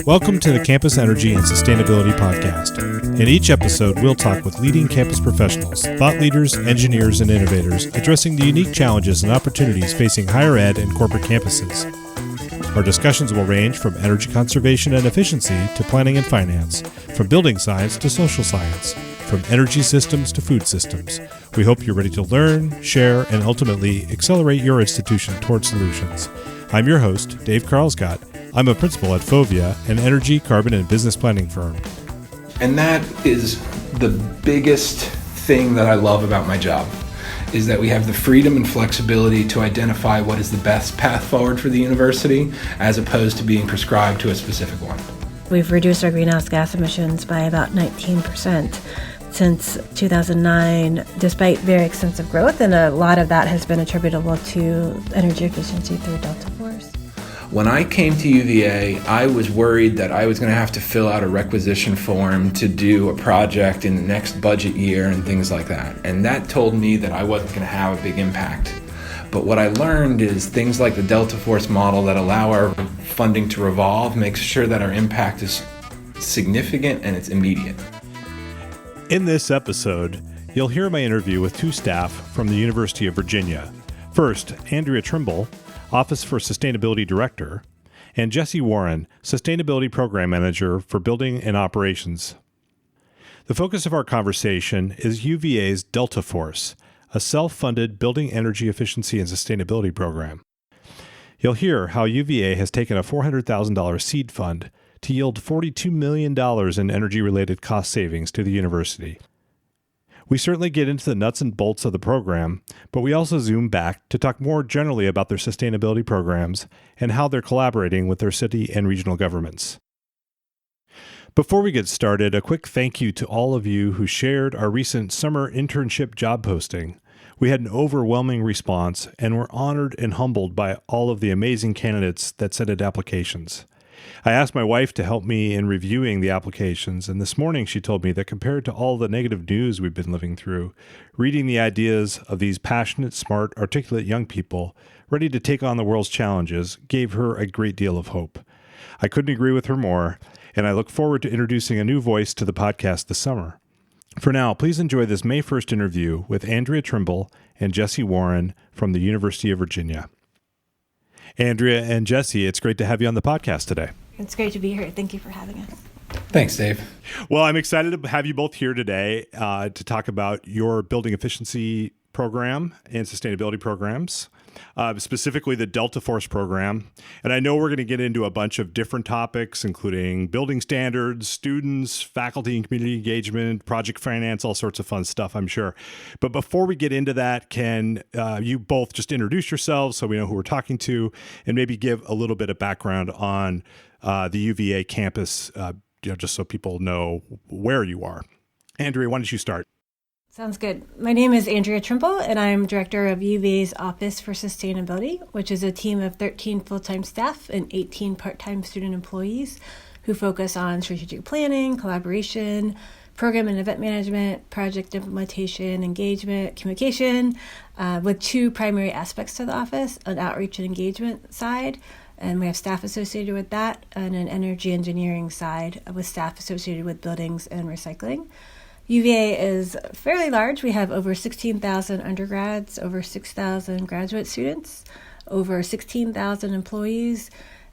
Welcome to the Campus Energy and Sustainability Podcast. In each episode, we'll talk with leading campus professionals, thought leaders, engineers, and innovators addressing the unique challenges and opportunities facing higher ed and corporate campuses. Our discussions will range from energy conservation and efficiency to planning and finance, from building science to social science, from energy systems to food systems. We hope you're ready to learn, share, and ultimately accelerate your institution towards solutions. I'm your host, Dave Karlsgodt. I'm a principal at Fovea, an energy, carbon, and business planning firm. And that is the biggest thing that I love about my job, is that we have the freedom and flexibility to identify what is the best path forward for the university, as opposed to being prescribed to a specific one. We've reduced our greenhouse gas emissions by about 19% since 2009, despite very extensive growth, and a lot of that has been attributable to energy efficiency through Delta Force. When I came to UVA, I was worried that I was going to have to fill out a requisition form to do a project in the next budget year and things like that. And that told me that I wasn't going to have a big impact. But what I learned is things like the Delta Force model that allow our funding to revolve makes sure that our impact is significant and it's immediate. In this episode, you'll hear my interview with two staff from the University of Virginia. First, Andrea Trimble, Office for Sustainability Director, and Jesse Warren, Sustainability Program Manager for Building and Operations. The focus of our conversation is UVA's Delta Force, a self-funded building energy efficiency and sustainability program. You'll hear how UVA has taken a $400,000 seed fund to yield $42 million in energy-related cost savings to the university. We certainly get into the nuts and bolts of the program, but we also zoom back to talk more generally about their sustainability programs and how they're collaborating with their city and regional governments. Before we get started, a quick thank you to all of you who shared our recent summer internship job posting. We had an overwhelming response, and we're honored and humbled by all of the amazing candidates that sent in applications. I asked my wife to help me in reviewing the applications, and this morning she told me that compared to all the negative news we've been living through, reading the ideas of these passionate, smart, articulate young people ready to take on the world's challenges gave her a great deal of hope. I couldn't agree with her more, and I look forward to introducing a new voice to the podcast this summer. For now, please enjoy this May 1st interview with Andrea Trimble and Jesse Warren from the University of Virginia. Andrea and Jesse, it's great to have you on the podcast today. It's great to be here. Thank you for having us. Thanks, Dave. Well, I'm excited to have you both here today to talk about your building efficiency program and sustainability programs, specifically the Delta Force program. And I know we're going to get into a bunch of different topics, including building standards, students, faculty and community engagement, project finance, all sorts of fun stuff, I'm sure. But before we get into that, can you both just introduce yourselves so we know who we're talking to, and maybe give a little bit of background on the UVA campus, just so people know where you are. Andrea, why don't you start? Sounds good. My name is Andrea Trimble, and I'm director of UVA's Office for Sustainability, which is a team of 13 full-time staff and 18 part-time student employees who focus on strategic planning, collaboration, program and event management, project implementation, engagement, communication, with two primary aspects to the office, an outreach and engagement side, and we have staff associated with that, and an energy engineering side with staff associated with buildings and recycling. UVA is fairly large. We have over 16,000 undergrads, over 6,000 graduate students, over 16,000 employees,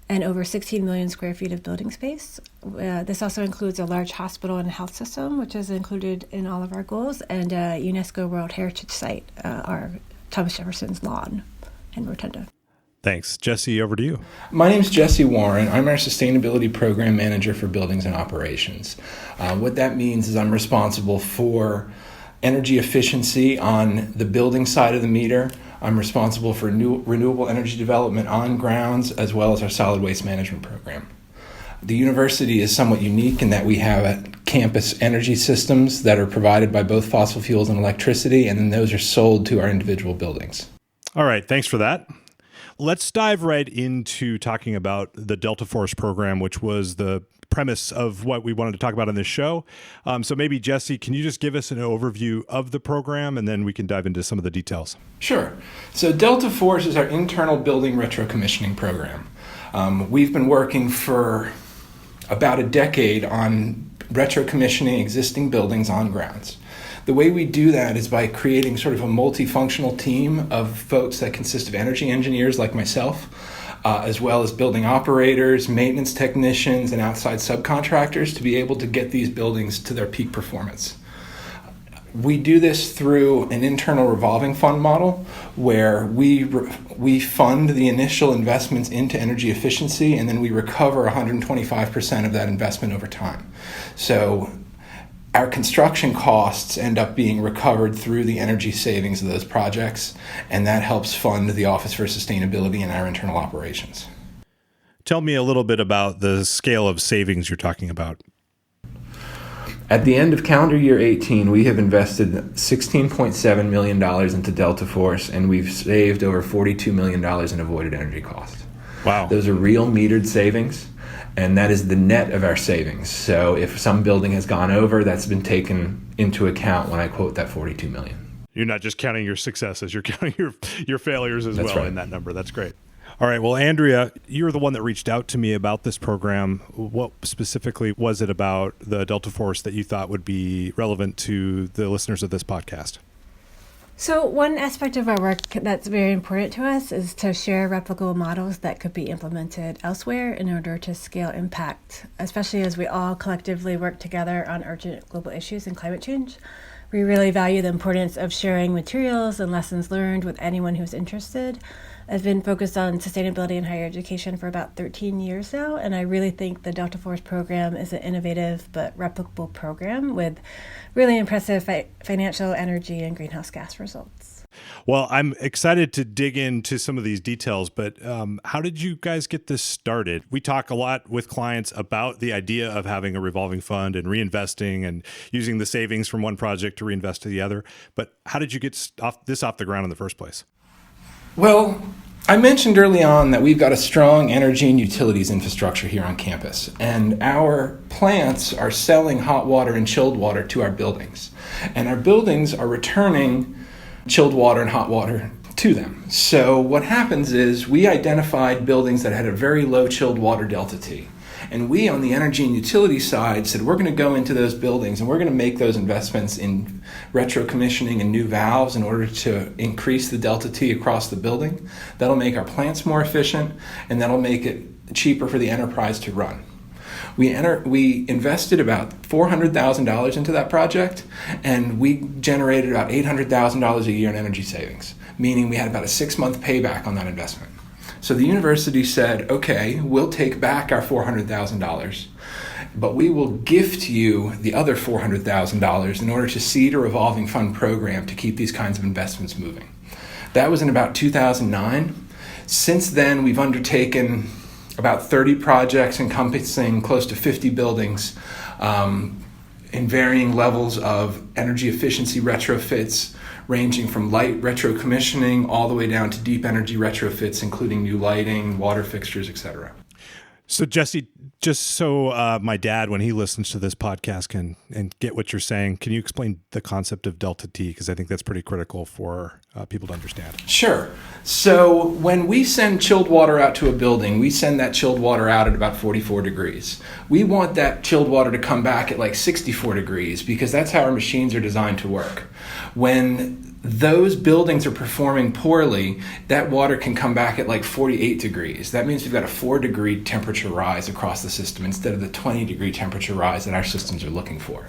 and over 16 million square feet of building space. This also includes a large hospital and health system, which is included in all of our goals, and a UNESCO World Heritage Site, our Thomas Jefferson's lawn and rotunda. Thanks. Jesse, over to you. My name is Jesse Warren. I'm our Sustainability Program Manager for Buildings and Operations. What that means is I'm responsible for energy efficiency on the building side of the meter. I'm responsible for renewable energy development on grounds, as well as our solid waste management program. The university is somewhat unique in that we have campus energy systems that are provided by both fossil fuels and electricity, and then those are sold to our individual buildings. All right. Thanks for that. Let's dive right into talking about the Delta Force program, which was the premise of what we wanted to talk about on this show. So maybe, Jesse, can you just give us an overview of the program, and then we can dive into some of the details? Sure. So Delta Force is our internal building retro commissioning program. We've been working for about a decade on retro-commissioning existing buildings on grounds. The way we do that is by creating sort of a multifunctional team of folks that consist of energy engineers like myself, as well as building operators, maintenance technicians, and outside subcontractors to be able to get these buildings to their peak performance. We do this through an internal revolving fund model where we fund the initial investments into energy efficiency, and then we recover 125% of that investment over time. So our construction costs end up being recovered through the energy savings of those projects, and that helps fund the Office for Sustainability and our internal operations. Tell me a little bit about the scale of savings you're talking about. At the end of calendar year 18, we have invested $16.7 million into Delta Force, and we've saved over $42 million in avoided energy costs. Wow. Those are real metered savings, and that is the net of our savings. So if some building has gone over, that's been taken into account when I quote that $42 million. You're not just counting your successes, you're counting your failures as That's well right. in that number. That's great. All right. Well, Andrea, you're the one that reached out to me about this program. What specifically was it about the Delta Force that you thought would be relevant to the listeners of this podcast? So one aspect of our work that's very important to us is to share replicable models that could be implemented elsewhere in order to scale impact, especially as we all collectively work together on urgent global issues and climate change. We really value the importance of sharing materials and lessons learned with anyone who's interested. I've been focused on sustainability in higher education for about 13 years now, and I really think the Delta Force program is an innovative but replicable program with really impressive financial, energy, and greenhouse gas results. Well, I'm excited to dig into some of these details, but how did you guys get this started? We talk a lot with clients about the idea of having a revolving fund and reinvesting and using the savings from one project to reinvest to the other, but how did you get off the ground in the first place? Well, I mentioned early on that we've got a strong energy and utilities infrastructure here on campus, and our plants are selling hot water and chilled water to our buildings, and our buildings are returning chilled water and hot water to them. So what happens is we identified buildings that had a very low chilled water delta T. And we, on the energy and utility side, said we're going to go into those buildings and we're going to make those investments in retro-commissioning and new valves in order to increase the delta T across the building. That'll make our plants more efficient, and that'll make it cheaper for the enterprise to run. We invested about $400,000 into that project, and we generated about $800,000 a year in energy savings, meaning we had about a 6-month payback on that investment. So the university said, okay, we'll take back our $400,000, but we will gift you the other $400,000 in order to seed a revolving fund program to keep these kinds of investments moving. That was in about 2009. Since then, we've undertaken about 30 projects encompassing close to 50 buildings in varying levels of energy efficiency retrofits, ranging from light retro-commissioning all the way down to deep energy retrofits, including new lighting, water fixtures, etc. So, Jesse, just so my dad, when he listens to this podcast, can get what you're saying, can you explain the concept of delta T? Because I think that's pretty critical for people to understand. Sure. So when we send chilled water out to a building, we send that chilled water out at about 44 degrees. We want that chilled water to come back at like 64 degrees because that's how our machines are designed to work. When those buildings are performing poorly, that water can come back at like 48 degrees. That means we've got a 4-degree temperature rise across the system instead of the 20-degree temperature rise that our systems are looking for.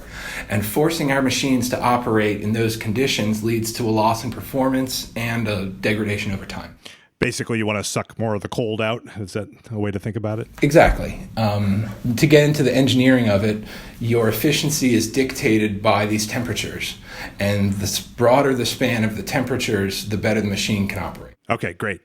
And forcing our machines to operate in those conditions leads to a loss in performance and a degradation over time. Basically, you want to suck more of the cold out? Is that a way to think about it? Exactly. To get into the engineering of it, your efficiency is dictated by these temperatures. And the broader the span of the temperatures, the better the machine can operate. Okay, great.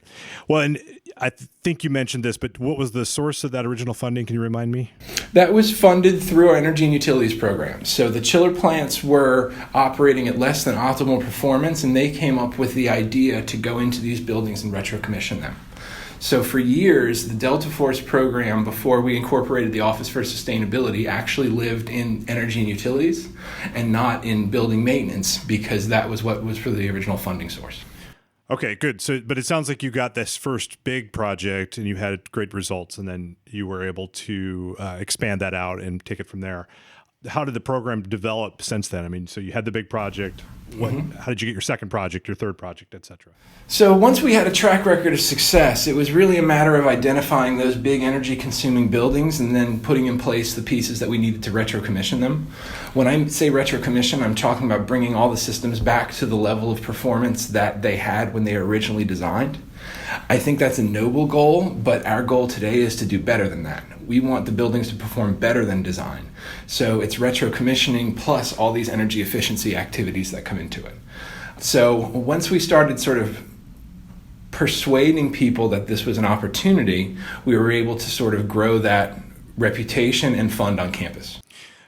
Well, and I think you mentioned this, but what was the source of that original funding? Can you remind me? That was funded through our energy and utilities program. So the chiller plants were operating at less than optimal performance, and they came up with the idea to go into these buildings and retro-commission them. So for years, the Delta Force program, before we incorporated the Office for Sustainability, actually lived in energy and utilities and not in building maintenance, because that was what was for the original funding source. Okay, good. So, but it sounds like you got this first big project and you had great results, and then you were able to expand that out and take it from there. How did the program develop since then? I mean, so you had the big project. How did you get your second project, your third project, et cetera? So once we had a track record of success, it was really a matter of identifying those big energy-consuming buildings and then putting in place the pieces that we needed to retro-commission them. When I say retro-commission, I'm talking about bringing all the systems back to the level of performance that they had when they were originally designed. I think that's a noble goal, but our goal today is to do better than that. We want the buildings to perform better than design. So it's retro-commissioning plus all these energy efficiency activities that come into it. So once we started sort of persuading people that this was an opportunity, we were able to sort of grow that reputation and fund on campus.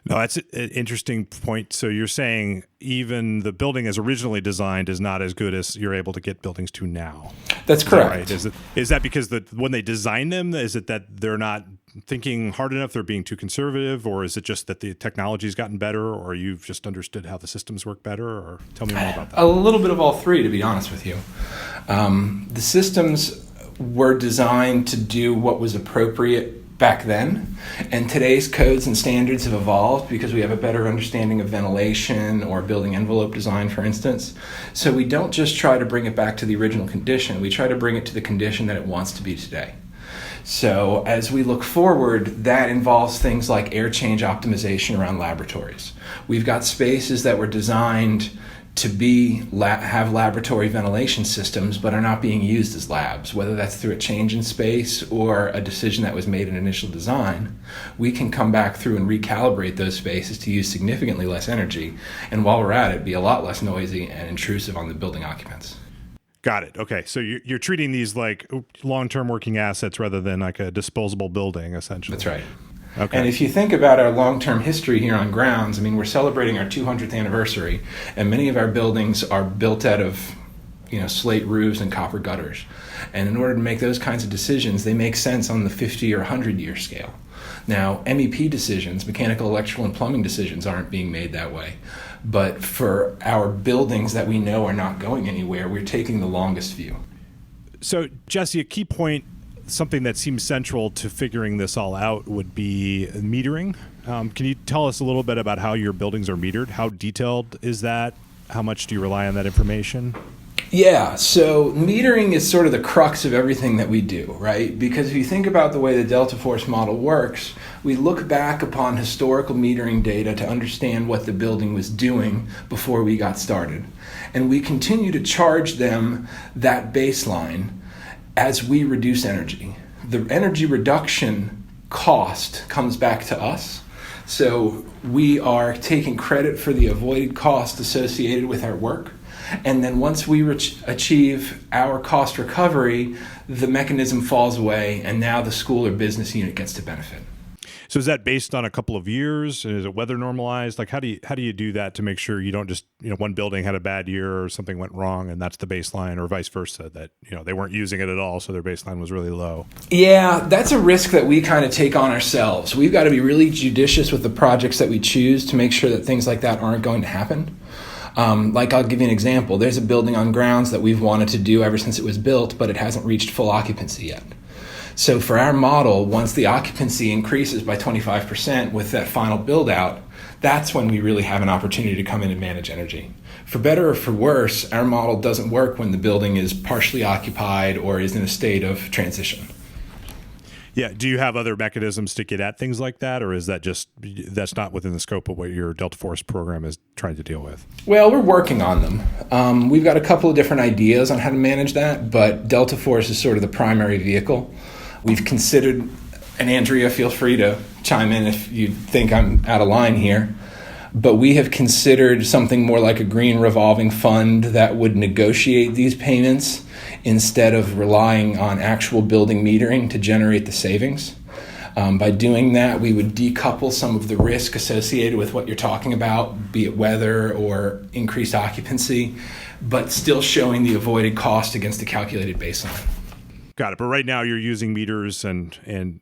No, that's an interesting point. So you're saying even the building as originally designed is not as good as you're able to get buildings to now. That's correct. Right? Is that because when they design them, is it that they're not thinking hard enough, they're being too conservative, or is it just that the technology's gotten better, or you've just understood how the systems work better? Or tell me more about that. A little bit of all three, to be honest with you. The systems were designed to do what was appropriate back then, and today's codes and standards have evolved because we have a better understanding of ventilation or building envelope design, for instance. So we don't just try to bring it back to the original condition, we try to bring it to the condition that it wants to be today. So as we look forward, that involves things like air change optimization around laboratories. We've got spaces that were designed to have laboratory ventilation systems but are not being used as labs, whether that's through a change in space or a decision that was made in initial design. We can come back through and recalibrate those spaces to use significantly less energy, and while we're at it, be a lot less noisy and intrusive on the building occupants. Got it. Okay. So you're treating these like long-term working assets rather than like a disposable building, essentially. That's right. Okay. And if you think about our long-term history here on grounds, I mean, we're celebrating our 200th anniversary, and many of our buildings are built out of, slate roofs and copper gutters. And in order to make those kinds of decisions, they make sense on the 50 or 100-year scale. Now, MEP decisions, mechanical, electrical, and plumbing decisions, aren't being made that way. But for our buildings that we know are not going anywhere, we're taking the longest view. So, Jesse, a key point, something that seems central to figuring this all out, would be metering. Can you tell us a little bit about how your buildings are metered? How detailed is that? How much do you rely on that information? Yeah, so metering is sort of the crux of everything that we do, right? Because if you think about the way the Delta Force model works, we look back upon historical metering data to understand what the building was doing before we got started. And we continue to charge them that baseline as we reduce energy. The energy reduction cost comes back to us. So we are taking credit for the avoided cost associated with our work. And then once we achieve our cost recovery, the mechanism falls away, and now the school or business unit gets to benefit. So is that based on a couple of years? Is it weather normalized? Like how do you do that to make sure you don't just, one building had a bad year or something went wrong and that's the baseline, or vice versa, that, they weren't using it at all, so their baseline was really low? Yeah, that's a risk that we kind of take on ourselves. We've got to be really judicious with the projects that we choose to make sure that things like that aren't going to happen. I'll give you an example. There's a building on grounds that we've wanted to do ever since it was built, but it hasn't reached full occupancy yet. So for our model, once the occupancy increases by 25% with that final build out, that's when we really have an opportunity to come in and manage energy. For better or for worse, our model doesn't work when the building is partially occupied or is in a state of transition. Yeah. Do you have other mechanisms to get at things like that, or is that's not within the scope of what your Delta Force program is trying to deal with? Well, we're working on them. We've got a couple of different ideas on how to manage that, but Delta Force is sort of the primary vehicle. We've considered, and Andrea, feel free to chime in if you think I'm out of line here, but we have considered something more like a green revolving fund that would negotiate these payments instead of relying on actual building metering to generate the savings. By doing that, we would decouple some of the risk associated with what you're talking about, be it weather or increased occupancy, but still showing the avoided cost against the calculated baseline. Got it. But right now you're using meters and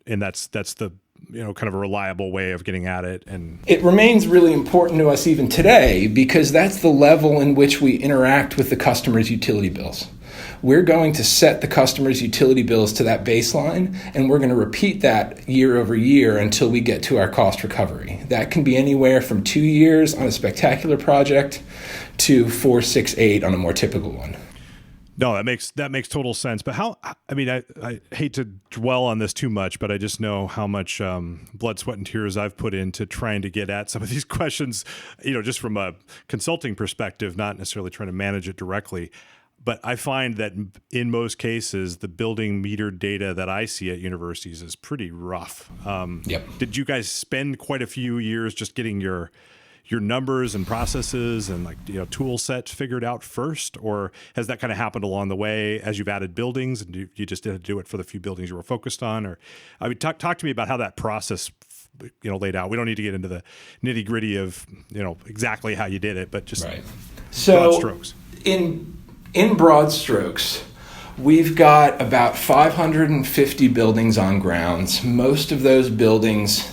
that's the kind of a reliable way of getting at it. And it remains really important to us even today because that's the level in which we interact with the customer's utility bills. we're going to set the customer's utility bills to that baseline, and we're going to repeat that year over year until we get to our cost recovery. That can be anywhere from 2 years on a spectacular project to 4, 6, 8 on a more typical one. No, that makes total sense. But I hate to dwell on this too much, but I just know how much blood, sweat, and tears I've put into trying to get at some of these questions, just from a consulting perspective, not necessarily trying to manage it directly. But I find that in most cases, the building meter data that I see at universities is pretty rough. Yep. Did you guys spend quite a few years just getting your numbers and processes and tool sets figured out first, or has that kind of happened along the way as you've added buildings and you just didn't do it for the few buildings you were focused on? Or talk to me about how that process laid out. We don't need to get into the nitty gritty of exactly how you did it, but just right. Broad strokes. In broad strokes, we've got about 550 buildings on grounds. Most of those buildings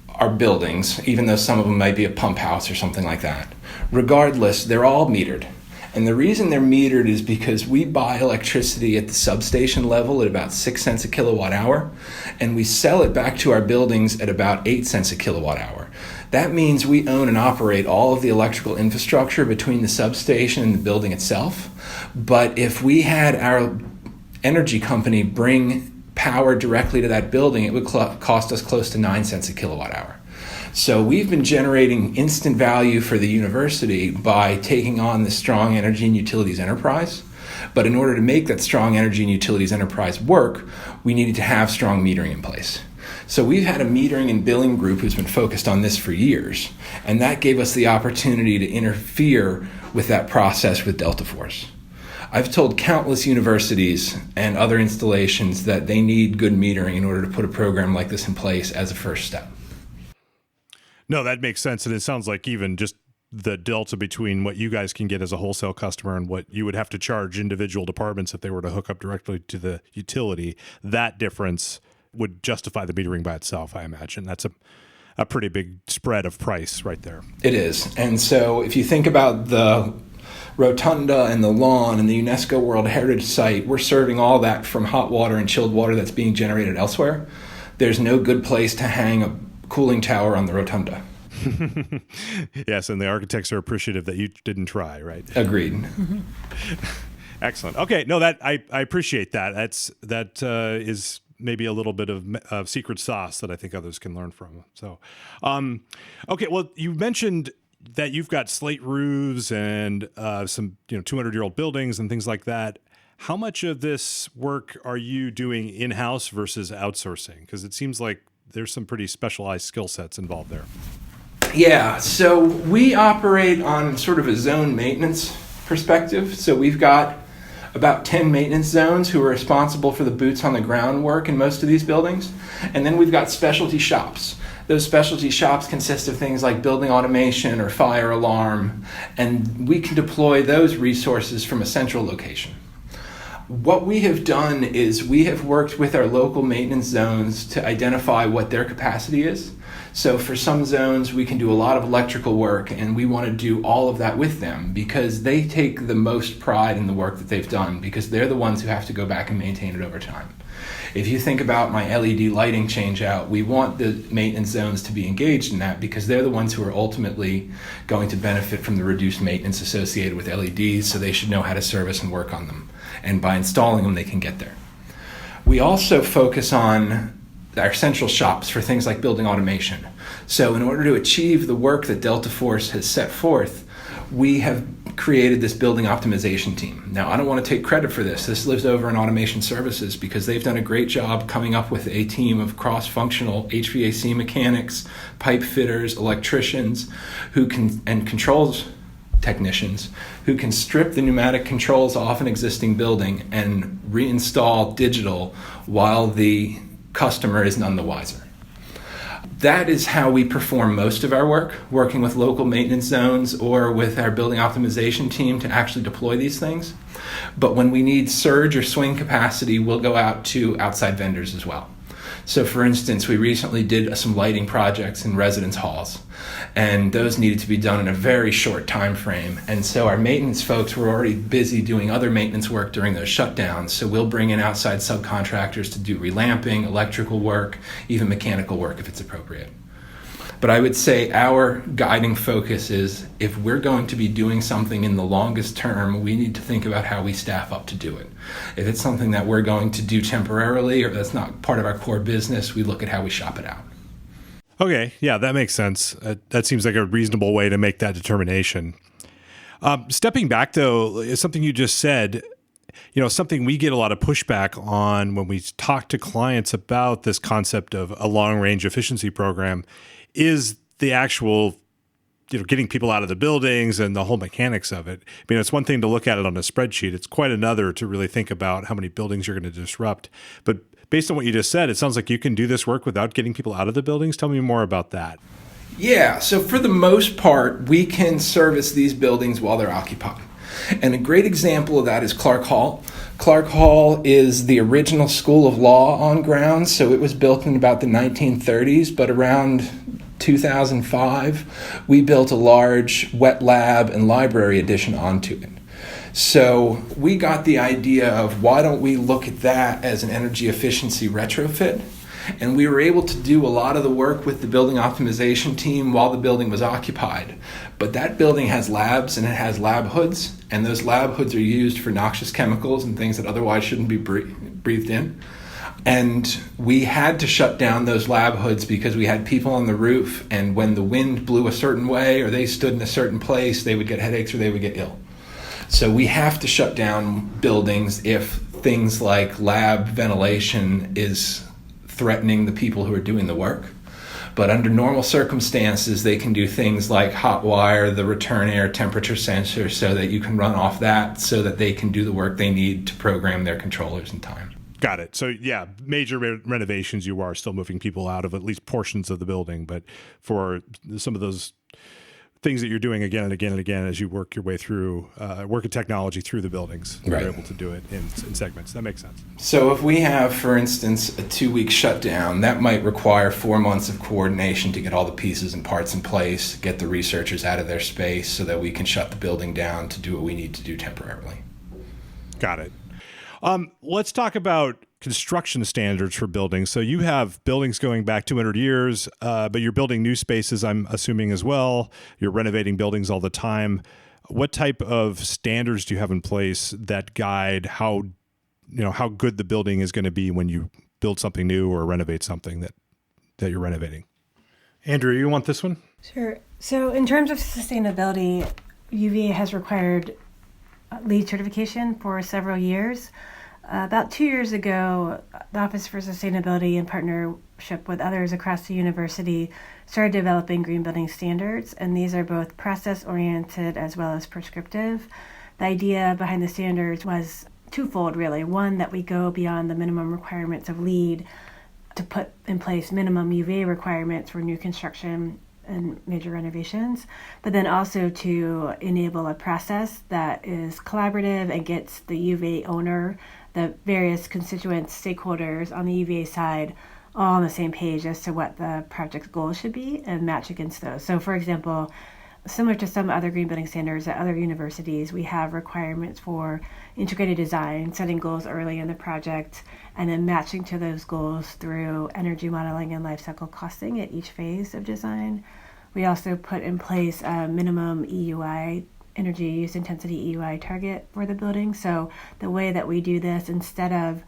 are buildings, even though some of them might be a pump house or something like that. Regardless, they're all metered. And the reason they're metered is because we buy electricity at the substation level at about 6 cents a kilowatt hour, and we sell it back to our buildings at about 8 cents a kilowatt hour. That means we own and operate all of the electrical infrastructure between the substation and the building itself. But if we had our energy company bring power directly to that building, it would cost us close to 9 cents a kilowatt hour. So we've been generating instant value for the university by taking on the strong energy and utilities enterprise. But in order to make that strong energy and utilities enterprise work, we needed to have strong metering in place. So we've had a metering and billing group who's been focused on this for years, and that gave us the opportunity to interfere with that process with Delta Force. I've told countless universities and other installations that they need good metering in order to put a program like this in place as a first step. No, that makes sense. And it sounds like even just the delta between what you guys can get as a wholesale customer and what you would have to charge individual departments if they were to hook up directly to the utility, that difference would justify the metering by itself, I imagine. That's a pretty big spread of price right there. It is. And so if you think about the rotunda and the lawn and the UNESCO World Heritage Site, we're serving all that from hot water and chilled water that's being generated elsewhere. There's no good place to hang a cooling tower on the rotunda. Yes, and the architects are appreciative that you didn't try, right? Agreed. Mm-hmm. Excellent. Okay, no, that I appreciate that. That is maybe a little bit of secret sauce that I think others can learn from. So, okay, well, you mentioned that you've got slate roofs and some 200-year-old buildings and things like that. How much of this work are you doing in-house versus outsourcing? Because it seems like there's some pretty specialized skill sets involved there. Yeah, so we operate on sort of a zone maintenance perspective. So we've got about 10 maintenance zones who are responsible for the boots on the ground work in most of these buildings. And then we've got specialty shops. Those specialty shops consist of things like building automation or fire alarm, and we can deploy those resources from a central location. What we have done is we have worked with our local maintenance zones to identify what their capacity is. So for some zones, we can do a lot of electrical work, and we want to do all of that with them because they take the most pride in the work that they've done because they're the ones who have to go back and maintain it over time. If you think about my LED lighting change out, we want the maintenance zones to be engaged in that because they're the ones who are ultimately going to benefit from the reduced maintenance associated with LEDs, so they should know how to service and work on them. And by installing them, they can get there. We also focus on our central shops for things like building automation. So in order to achieve the work that Delta Force has set forth, we have created this building optimization team. Now, I don't want to take credit for this. This lives over in automation services because they've done a great job coming up with a team of cross-functional HVAC mechanics, pipe fitters, electricians, and controls technicians who can strip the pneumatic controls off an existing building and reinstall digital while the customer is none the wiser. That is how we perform most of our work, working with local maintenance zones or with our building optimization team to actually deploy these things. But when we need surge or swing capacity, we'll go out to outside vendors as well. So for instance, we recently did some lighting projects in residence halls, and those needed to be done in a very short time frame. And so our maintenance folks were already busy doing other maintenance work during those shutdowns. So we'll bring in outside subcontractors to do relamping, electrical work, even mechanical work if it's appropriate. But I would say our guiding focus is if we're going to be doing something in the longest term, we need to think about how we staff up to do it. If it's something that we're going to do temporarily or that's not part of our core business, we look at how we shop it out. Okay, yeah, that makes sense. That seems like a reasonable way to make that determination. Stepping back, though, is something you just said, something we get a lot of pushback on when we talk to clients about this concept of a long-range efficiency program is the actual, getting people out of the buildings and the whole mechanics of it. I mean, it's one thing to look at it on a spreadsheet. It's quite another to really think about how many buildings you're going to disrupt. But based on what you just said, it sounds like you can do this work without getting people out of the buildings. Tell me more about that. Yeah, so for the most part, we can service these buildings while they're occupied. And a great example of that is Clark Hall. Clark Hall is the original school of law on grounds, so it was built in about the 1930s, but around 2005, we built a large wet lab and library addition onto it. So we got the idea of why don't we look at that as an energy efficiency retrofit? And we were able to do a lot of the work with the building optimization team while the building was occupied. But that building has labs and it has lab hoods, and those lab hoods are used for noxious chemicals and things that otherwise shouldn't be breathed in. And we had to shut down those lab hoods because we had people on the roof, and when the wind blew a certain way or they stood in a certain place, they would get headaches or they would get ill. So we have to shut down buildings if things like lab ventilation is threatening the people who are doing the work. But under normal circumstances, they can do things like hot wire the return air temperature sensor so that you can run off that so that they can do the work they need to program their controllers in time. Got it. So yeah, major renovations, you are still moving people out of at least portions of the building. But for some of those things that you're doing again and again and again as you work your way through, work of technology through the buildings, right, you're able to do it in segments. That makes sense. So if we have, for instance, a 2-week shutdown, that might require 4 months of coordination to get all the pieces and parts in place, get the researchers out of their space so that we can shut the building down to do what we need to do temporarily. Got it. Let's talk about construction standards for buildings. So you have buildings going back 200 years, but you're building new spaces, I'm assuming, as well. You're renovating buildings all the time. What type of standards do you have in place that guide how good the building is going to be when you build something new or renovate something that you're renovating? Andrea, you want this one? Sure. So in terms of sustainability, UVA has required LEED certification for several years. About 2 years ago, the Office for Sustainability, in partnership with others across the university, started developing green building standards, and these are both process-oriented as well as prescriptive. The idea behind the standards was twofold, really. One, that we go beyond the minimum requirements of LEED to put in place minimum UVA requirements for new construction and major renovations, but then also to enable a process that is collaborative and gets the UVA owner, the various constituents, stakeholders on the UVA side, all on the same page as to what the project's goals should be and match against those. So for example, similar to some other green building standards at other universities, we have requirements for integrated design, setting goals early in the project, and then matching to those goals through energy modeling and life cycle costing at each phase of design. We also put in place a minimum EUI, energy use intensity EUI target for the building. So the way that we do this, instead of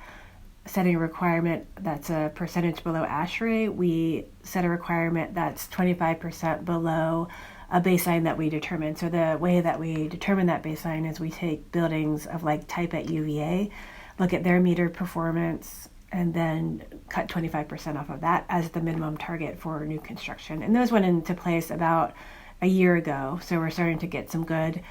setting a requirement that's a percentage below ASHRAE, we set a requirement that's 25% below a baseline that we determine. So the way that we determine that baseline is we take buildings of like type at UVA, look at their meter performance, and then cut 25% off of that as the minimum target for new construction. And those went into place about a year ago. So we're starting to get some good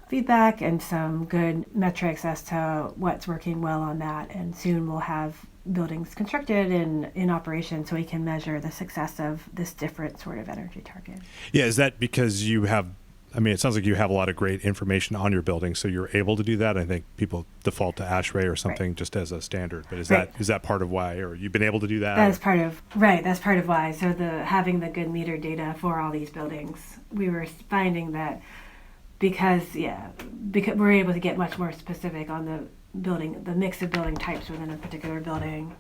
feedback and some good metrics as to what's working well on that. And soon we'll have buildings constructed and in operation so we can measure the success of this different sort of energy target. Yeah, is that because you have I mean, it sounds like you have a lot of great information on your building, so you're able to do that. I think people default to ASHRAE or something just as a standard. But is that part of why, or you've been able to do that? That's part of why. So having the good meter data for all these buildings, we were finding that because we're able to get much more specific on the building, the mix of building types within a particular building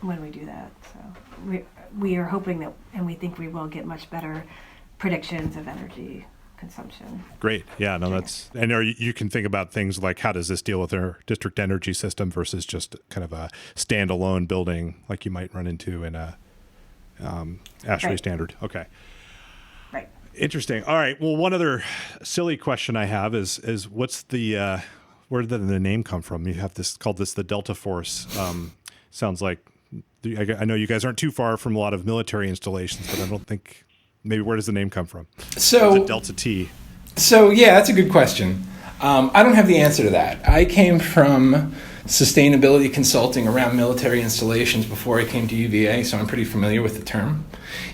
when we do that. So we are hoping that, and we think we will get much better predictions of energy consumption. Great. Yeah, no, that's, and you can think about things like how does this deal with our district energy system versus just kind of a standalone building like you might run into in a ASHRAE standard. Okay. Right. Interesting. All right. Well, one other silly question I have is what's the where did the name come from? You have called this the Delta Force. Sounds like, I know you guys aren't too far from a lot of military installations, but I don't think, maybe where does the name come from? So Delta T. So yeah, that's a good question. I don't have the answer to that. I came from sustainability consulting around military installations before I came to UVA, so I'm pretty familiar with the term.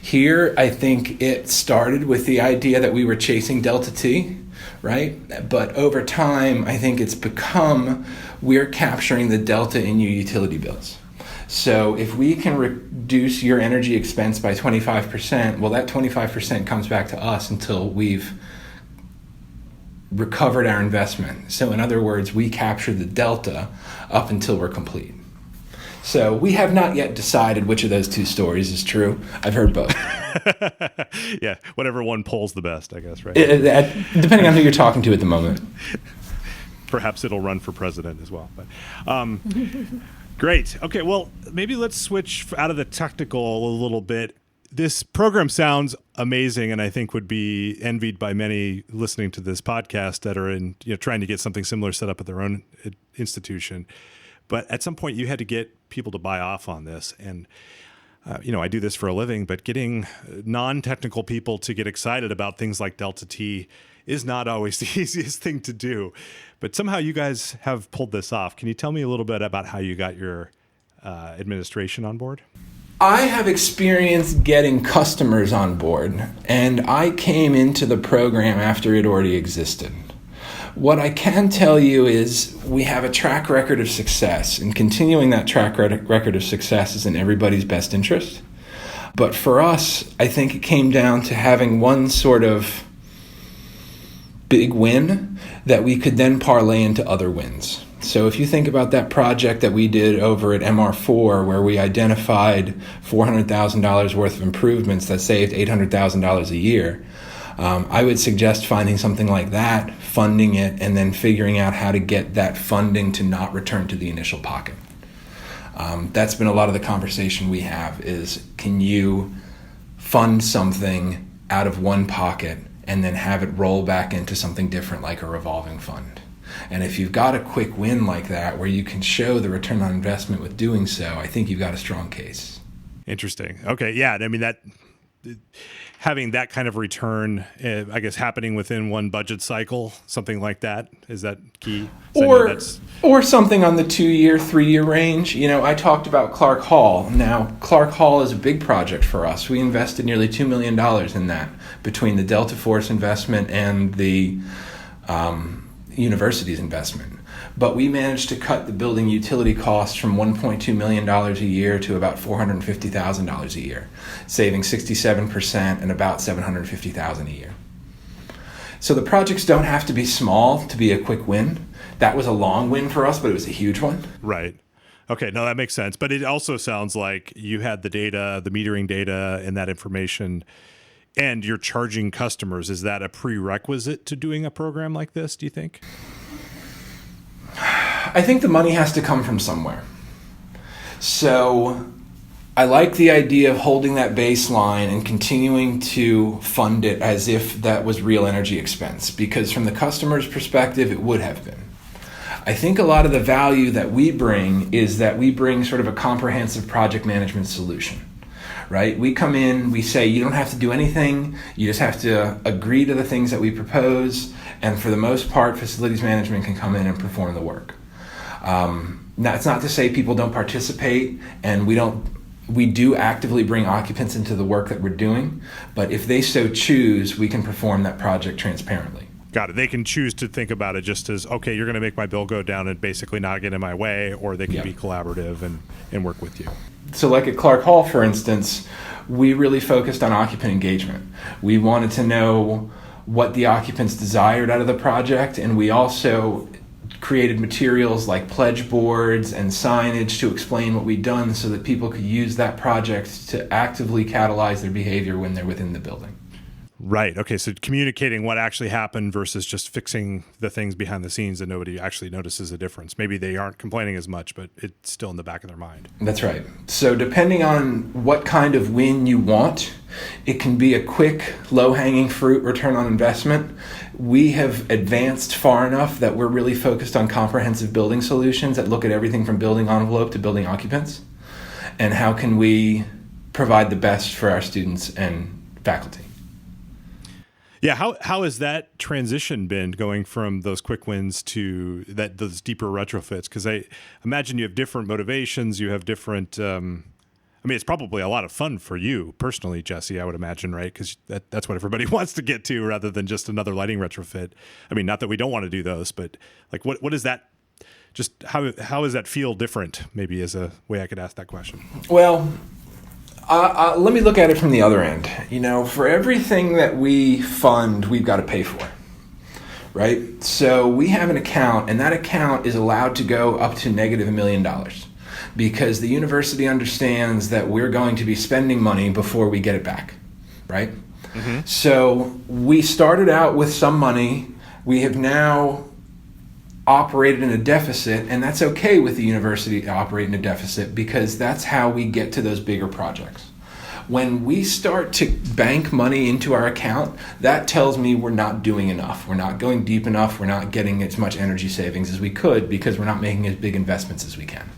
Here, I think it started with the idea that we were chasing Delta T, right? But over time, I think it's become we're capturing the delta in your utility bills. So if we can reduce your energy expense by 25%, well, that 25% comes back to us until we've recovered our investment. So in other words, we capture the delta up until we're complete. So we have not yet decided which of those two stories is true. I've heard both. Yeah, whatever one polls the best, I guess, right? Depending on who you're talking to at the moment. Perhaps it'll run for president as well. But great. Okay, well, maybe let's switch out of the technical a little bit. This program sounds amazing, and I think would be envied by many listening to this podcast that are trying to get something similar set up at their own institution. But at some point, you had to get people to buy off on this, and I do this for a living. But getting non-technical people to get excited about things like Delta T is not always the easiest thing to do. But somehow you guys have pulled this off. Can you tell me a little bit about how you got your administration on board? I have experience getting customers on board, and I came into the program after it already existed. What I can tell you is we have a track record of success, and continuing that track record of success is in everybody's best interest. But for us, I think it came down to having one sort of big win that we could then parlay into other wins. So if you think about that project that we did over at MR4, where we identified $400,000 worth of improvements that saved $800,000 a year, I would suggest finding something like that, funding it, and then figuring out how to get that funding to not return to the initial pocket. That's been a lot of the conversation we have is, can you fund something out of one pocket and then have it roll back into something different like a revolving fund? And if you've got a quick win like that where you can show the return on investment with doing so, I think you've got a strong case. Interesting. Okay. Yeah. I mean, that having that kind of return, I guess, happening within one budget cycle, something like that, is that key? Or something on the 2-year, 3-year range. I talked about Clark Hall. Now, Clark Hall is a big project for us. We invested nearly $2 million in that between the Delta Force investment and the university's investment. But we managed to cut the building utility costs from $1.2 million a year to about $450,000 a year, saving 67% and about $750,000 a year. So the projects don't have to be small to be a quick win. That was a long win for us, but it was a huge one. Right. Okay, no, that makes sense. But it also sounds like you had the data, the metering data, and that information, and you're charging customers. Is that a prerequisite to doing a program like this, do you think? I think the money has to come from somewhere. So I like the idea of holding that baseline and continuing to fund it as if that was real energy expense, because from the customer's perspective, it would have been. I think a lot of the value that we bring is that we bring sort of a comprehensive project management solution. Right? We come in, we say, you don't have to do anything. You just have to agree to the things that we propose. And for the most part, facilities management can come in and perform the work. That's not to say people don't participate and we don't We do actively bring occupants into the work that we're doing, but if they so choose, we can perform that project transparently. Got it. They can choose to think about it just as, okay, you're going to make my bill go down and basically not get in my way, or they can be collaborative and work with you. So like at Clark Hall, for instance, we really focused on occupant engagement. We wanted to know what the occupants desired out of the project, and we also created materials like pledge boards and signage to explain what we'd done so that people could use that project to actively catalyze their behavior when they're within the building. Right. Okay. So communicating what actually happened versus just fixing the things behind the scenes that nobody actually notices a difference. Maybe they aren't complaining as much, but it's still in the back of their mind. That's right. So depending on what kind of win you want, it can be a quick, low-hanging fruit return on investment. We have advanced far enough that we're really focused on comprehensive building solutions that look at everything from building envelope to building occupants. And how can we provide the best for our students and faculty? Yeah, how has that transition been, going from those quick wins to those deeper retrofits? Because I imagine you have different motivations, you have different. I mean, it's probably a lot of fun for you personally, Jesse. I would imagine, right? Because that's what everybody wants to get to, rather than just another lighting retrofit. I mean, not that we don't want to do those, but like, what is that? Just how does that feel different? Maybe is a way I could ask that question. Well. Let me look at it from the other end. You know, for everything that we fund, we've got to pay for, right? So we have an account, and that account is allowed to go up to negative $1 million because the university understands that we're going to be spending money before we get it back, right? Mm-hmm. So we started out with some money. We have now operated in a deficit, and that's okay with the university to operate in a deficit because that's how we get to those bigger projects. When we start to bank money into our account, that tells me we're not doing enough. We're not going deep enough. We're not getting as much energy savings as we could because we're not making as big investments as we can.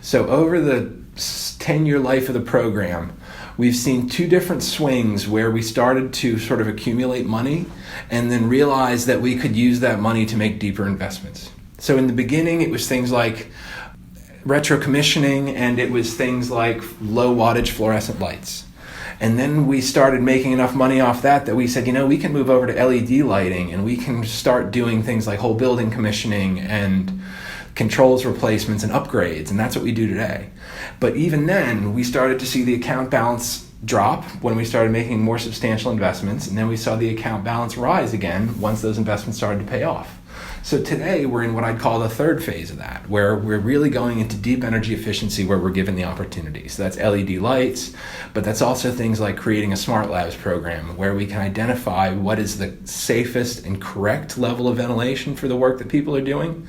So over the 10-year life of the program, we've seen two different swings where we started to sort of accumulate money and then realized that we could use that money to make deeper investments. So in the beginning, it was things like retro commissioning, and it was things like low wattage fluorescent lights. And then we started making enough money off that we said, you know, we can move over to LED lighting, and we can start doing things like whole building commissioning and controls replacements and upgrades, and that's what we do today. But even then, we started to see the account balance drop when we started making more substantial investments, and then we saw the account balance rise again once those investments started to pay off. So today, we're in what I'd call the third phase of that, where we're really going into deep energy efficiency where we're given the opportunity. So that's LED lights, but that's also things like creating a smart labs program where we can identify what is the safest and correct level of ventilation for the work that people are doing,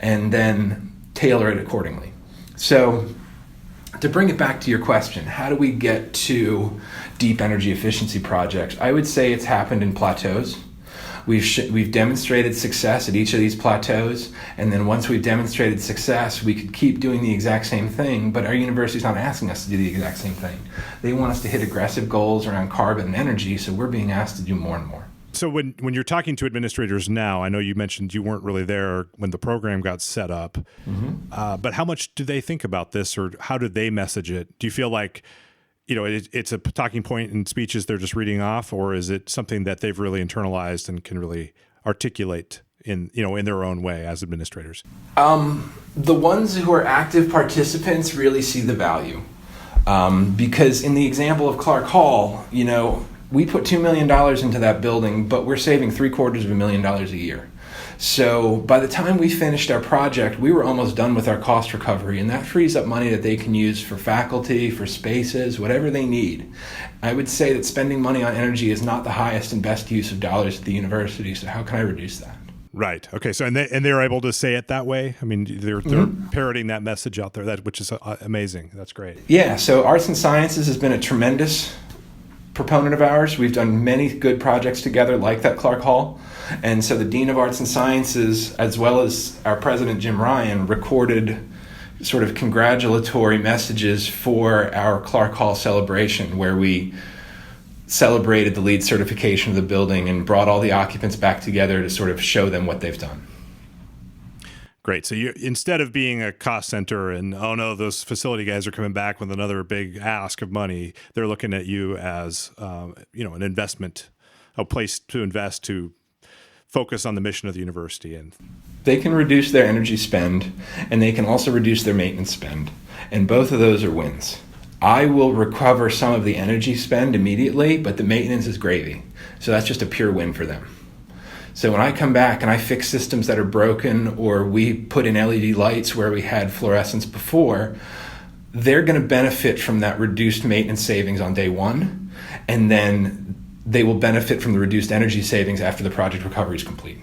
and then tailor it accordingly. So to bring it back to your question, how do we get to deep energy efficiency projects? I would say it's happened in plateaus. We've demonstrated success at each of these plateaus, and then once we've demonstrated success, we could keep doing the exact same thing, but our university's not asking us to do the exact same thing. They want us to hit aggressive goals around carbon and energy, so we're being asked to do more and more. So when you're talking to administrators now, I know you mentioned you weren't really there when the program got set up, but how much do they think about this, or how did they message it? Do you feel like, you know, it's a talking point in speeches they're just reading off, or is it something that they've really internalized and can really articulate in their own way as administrators? The ones who are active participants really see the value, because in the example of Clark Hall, you know, we put $2 million into that building, but we're saving $750,000 a year. So by the time we finished our project, we were almost done with our cost recovery, and that frees up money that they can use for faculty, for spaces, whatever they need. I would say that spending money on energy is not the highest and best use of dollars at the university, so how can I reduce that? Right. Okay. So and they're able to say it that way. I mean, they're parroting that message out there, which is amazing. That's great. Yeah. So arts and sciences has been a tremendous proponent of ours. We've done many good projects together like that Clark Hall. And so the Dean of Arts and Sciences, as well as our President Jim Ryan, recorded sort of congratulatory messages for our Clark Hall celebration, where we celebrated the LEED certification of the building and brought all the occupants back together to sort of show them what they've done. Great. So you, instead of being a cost center and, oh no, those facility guys are coming back with another big ask of money, they're looking at you as, an investment, a place to invest, to focus on the mission of the university. And they can reduce their energy spend, and they can also reduce their maintenance spend. And both of those are wins. I will recover some of the energy spend immediately, but the maintenance is gravy. So that's just a pure win for them. So when I come back and I fix systems that are broken, or we put in LED lights where we had fluorescence before, they're going to benefit from that reduced maintenance savings on day one, and then they will benefit from the reduced energy savings after the project recovery is complete.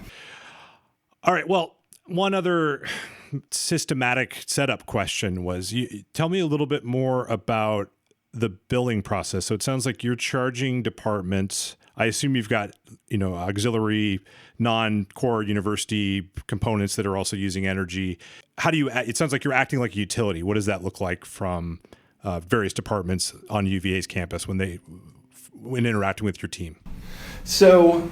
All right. Well, one other systematic setup question was, tell me a little bit more about the billing process. So it sounds like you're charging departments. I assume you've got, auxiliary non-core university components that are also using energy. How do you, it sounds like you're acting like a utility. What does that look like from various departments on UVA's campus when interacting with your team? So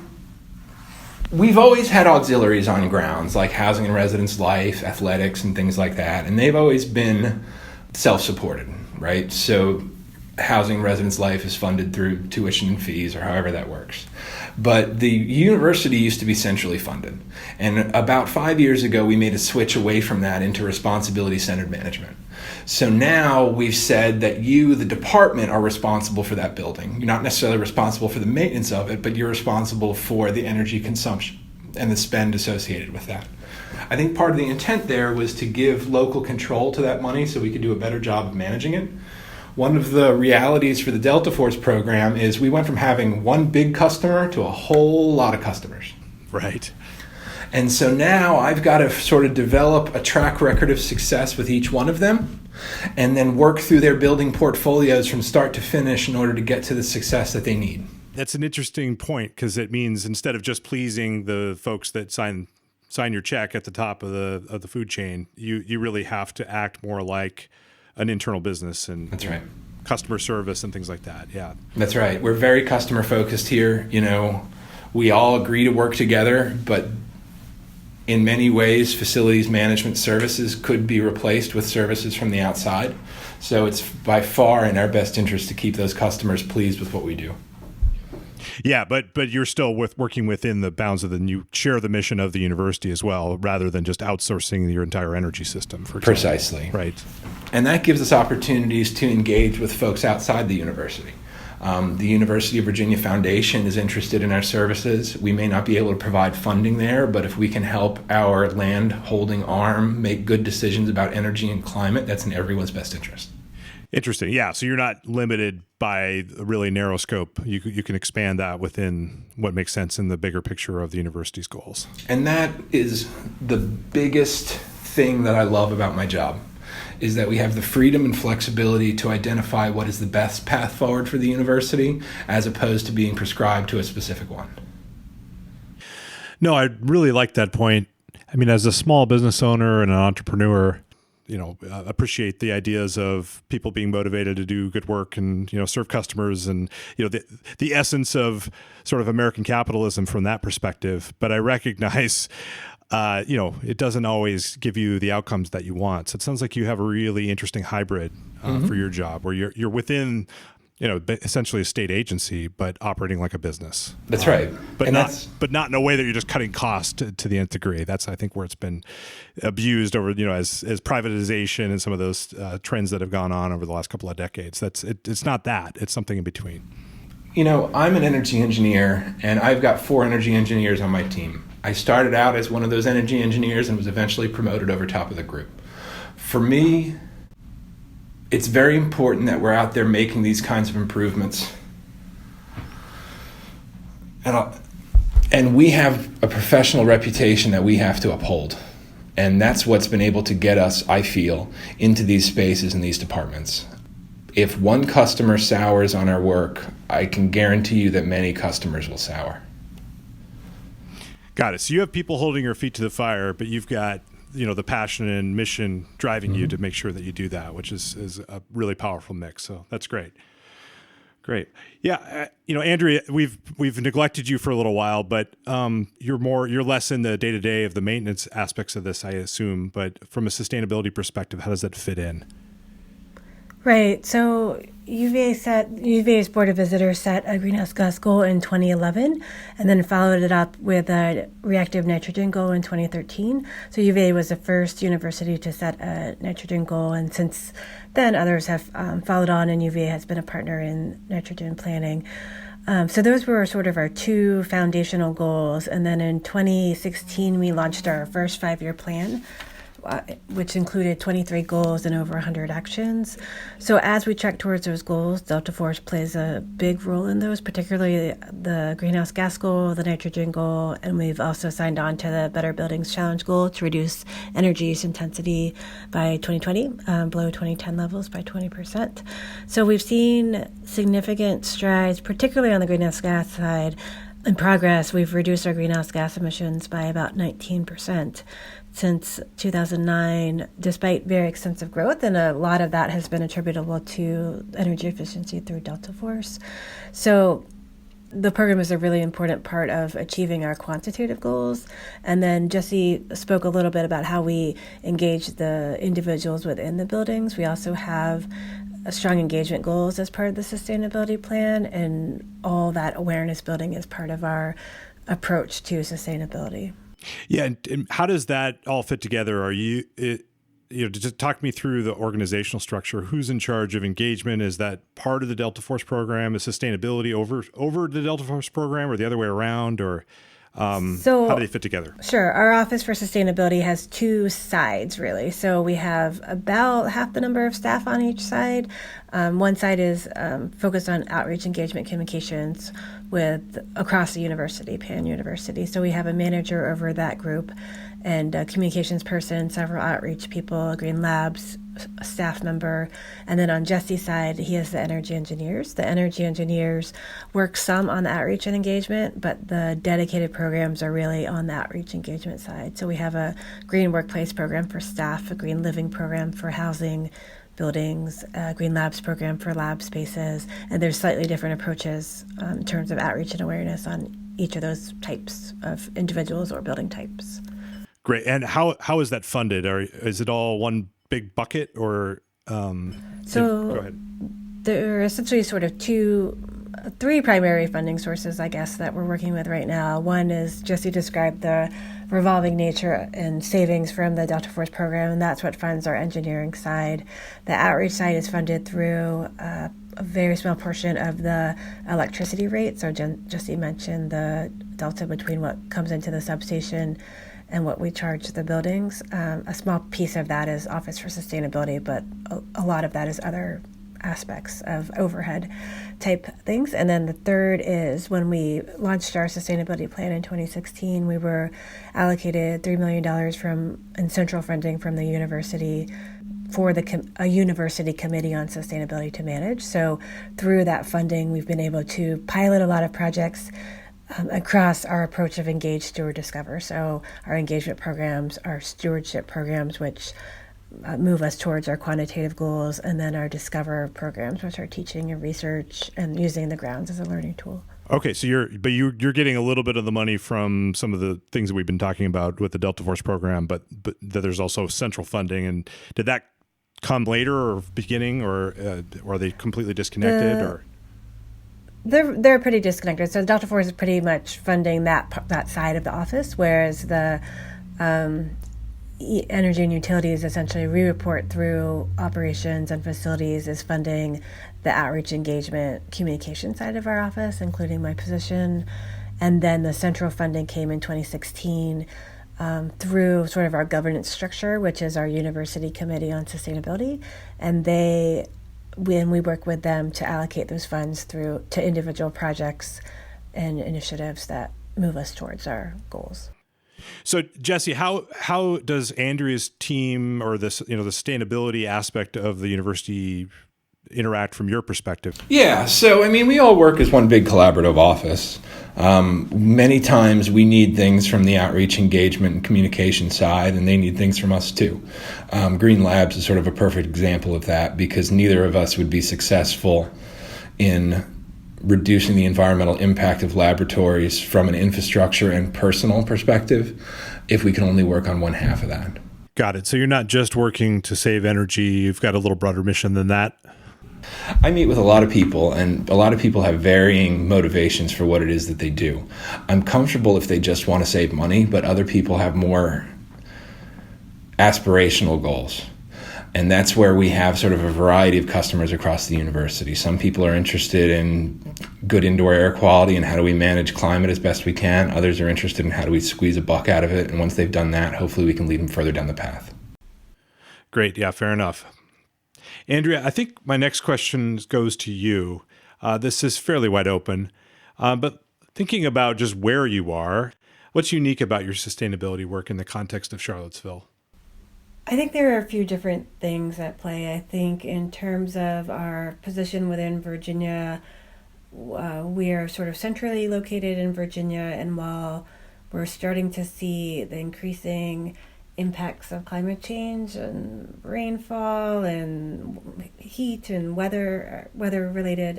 we've always had auxiliaries on grounds like housing and residence life, athletics, and things like that. And they've always been self-supported, right? So housing and residence life is funded through tuition and fees, or however that works. But the university used to be centrally funded. And about 5 years ago, we made a switch away from that into responsibility-centered management. So now we've said that you, the department, are responsible for that building. You're not necessarily responsible for the maintenance of it, but you're responsible for the energy consumption and the spend associated with that. I think part of the intent there was to give local control to that money so we could do a better job of managing it. One of the realities for the Delta Force program is we went from having one big customer to a whole lot of customers. Right. And so now I've got to sort of develop a track record of success with each one of them, and then work through their building portfolios from start to finish in order to get to the success that they need. That's an interesting point, because it means instead of just pleasing the folks that sign your check at the top of the food chain, you really have to act more like an internal business, and that's right, customer service and things like that. Yeah, that's right. We're very customer focused here. We all agree to work together, but in many ways, facilities management services could be replaced with services from the outside. So it's by far in our best interest to keep those customers pleased with what we do. Yeah, but you're still working within the bounds of you share the mission of the university as well, rather than just outsourcing your entire energy system, for example. Precisely. Right. And that gives us opportunities to engage with folks outside the university. The University of Virginia Foundation is interested in our services. We may not be able to provide funding there, but if we can help our land holding arm make good decisions about energy and climate, that's in everyone's best interest. Interesting. Yeah. So you're not limited by a really narrow scope. You can expand that within what makes sense in the bigger picture of the university's goals. And that is the biggest thing that I love about my job, is that we have the freedom and flexibility to identify what is the best path forward for the university, as opposed to being prescribed to a specific one. No, I really like that point. I mean, as a small business owner and an entrepreneur, appreciate the ideas of people being motivated to do good work and, serve customers, and, the essence of sort of American capitalism from that perspective. But I recognize, it doesn't always give you the outcomes that you want. So it sounds like you have a really interesting hybrid for your job, where you're within, essentially a state agency, but operating like a business. That's right. But not in a way that you're just cutting costs to the nth degree. That's, I think, where it's been abused over, as privatization and some of those trends that have gone on over the last couple of decades. It's not that. It's something in between. I'm an energy engineer, and I've got 4 energy engineers on my team. I started out as one of those energy engineers and was eventually promoted over top of the group. For me, it's very important that we're out there making these kinds of improvements. And we have a professional reputation that we have to uphold. And that's what's been able to get us, I feel, into these spaces and these departments. If one customer sours on our work, I can guarantee you that many customers will sour. Got it. So you have people holding your feet to the fire, but you've got the passion and mission driving you to make sure that you do that, which is a really powerful mix. So that's great. Great. Yeah, Andrea, we've neglected you for a little while, but you're less in the day-to-day of the maintenance aspects of this, I assume. But from a sustainability perspective, how does that fit in? Right. So UVA's Board of Visitors set a greenhouse gas goal in 2011 and then followed it up with a reactive nitrogen goal in 2013. So UVA was the first university to set a nitrogen goal, and since then others have followed on, and UVA has been a partner in nitrogen planning. So those were sort of our two foundational goals. And then in 2016, we launched our first 5-year plan, which included 23 goals and over 100 actions. So as we track towards those goals, Delta Force plays a big role in those, particularly the greenhouse gas goal, the nitrogen goal, and we've also signed on to the Better Buildings Challenge goal to reduce energy use intensity by 2020, below 2010 levels by 20%. So we've seen significant strides, particularly on the greenhouse gas side. In progress, we've reduced our greenhouse gas emissions by about 19% since 2009, despite very extensive growth, and a lot of that has been attributable to energy efficiency through Delta Force. So the program is a really important part of achieving our quantitative goals. And then Jesse spoke a little bit about how we engage the individuals within the buildings. We also have strong engagement goals as part of the sustainability plan, and all that awareness building is part of our approach to sustainability. Yeah, and how does that all fit together? Just talk me through the organizational structure. Who's in charge of engagement? Is that part of the Delta Force program? Is sustainability over the Delta Force program, or the other way around? Or how do they fit together? Sure. Our Office for Sustainability has two sides, really. So we have about half the number of staff on each side. One side is focused on outreach, engagement, communications across the university, Pan University. So we have a manager over that group and a communications person, several outreach people, a Green Labs staff member. And then on Jesse's side, he has the energy engineers. The energy engineers work some on the outreach and engagement, but the dedicated programs are really on the outreach engagement side. So we have a green workplace program for staff, a green living program for housing, buildings, a Green Labs program for lab spaces, and there's slightly different approaches in terms of outreach and awareness on each of those types of individuals or building types. Great. And how is that funded? Or is it all one big bucket, or go ahead. There are essentially sort of three primary funding sources, I guess, that we're working with right now. One is Jesse described the revolving nature and savings from the Delta Force program, and that's what funds our engineering side. The outreach side is funded through a very small portion of the electricity rate. So Jesse mentioned the delta between what comes into the substation and what we charge the buildings. A small piece of that is Office for Sustainability, but a lot of that is other aspects of overhead type things. And then the third is when we launched our sustainability plan in 2016, we were allocated $3 million in central funding from the university for a university committee on sustainability to manage. So through that funding, we've been able to pilot a lot of projects across our approach of engage, steward, discover. So our engagement programs, our stewardship programs, which move us towards our quantitative goals, and then our discover programs, which are teaching and research and using the grounds as a learning tool. Okay, so you're getting a little bit of the money from some of the things that we've been talking about with the Delta Force program, but there's also central funding. And did that come later or beginning, or are they completely disconnected? Or They're pretty disconnected. So Delta Force is pretty much funding that side of the office, whereas the energy and utilities, essentially we report through operations and facilities, is funding the outreach, engagement, communication side of our office, including my position. And then the central funding came in 2016 through sort of our governance structure, which is our University Committee on Sustainability. And we work with them to allocate those funds to individual projects and initiatives that move us towards our goals. So Jesse, how does Andrea's team or the sustainability aspect of the university interact from your perspective? Yeah, so we all work as one big collaborative office. Many times we need things from the outreach, engagement, and communication side, and they need things from us too. Green Labs is sort of a perfect example of that, because neither of us would be successful in reducing the environmental impact of laboratories from an infrastructure and personal perspective if we can only work on one half of that. Got it. So you're not just working to save energy, you've got a little broader mission than that? I meet with a lot of people, and a lot of people have varying motivations for what it is that they do. I'm comfortable if they just want to save money, but other people have more aspirational goals. And that's where we have sort of a variety of customers across the university. Some people are interested in good indoor air quality and how do we manage climate as best we can. Others are interested in how do we squeeze a buck out of it. And once they've done that, hopefully we can lead them further down the path. Great. Yeah, fair enough. Andrea, I think my next question goes to you. This is fairly wide open, but thinking about just where you are, what's unique about your sustainability work in the context of Charlottesville? I think there are a few different things at play. I think in terms of our position within Virginia, we are sort of centrally located in Virginia, and while we're starting to see the increasing impacts of climate change and rainfall and heat and weather-related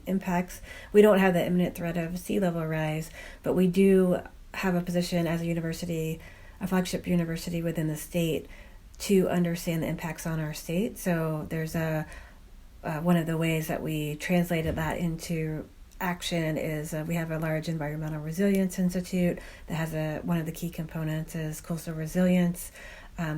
impacts, we don't have the imminent threat of sea level rise, but we do have a position as a university, a flagship university within the state, to understand the impacts on our state. So there's one of the ways that we translated that into action is we have a large environmental resilience institute that has one of the key components is coastal resilience.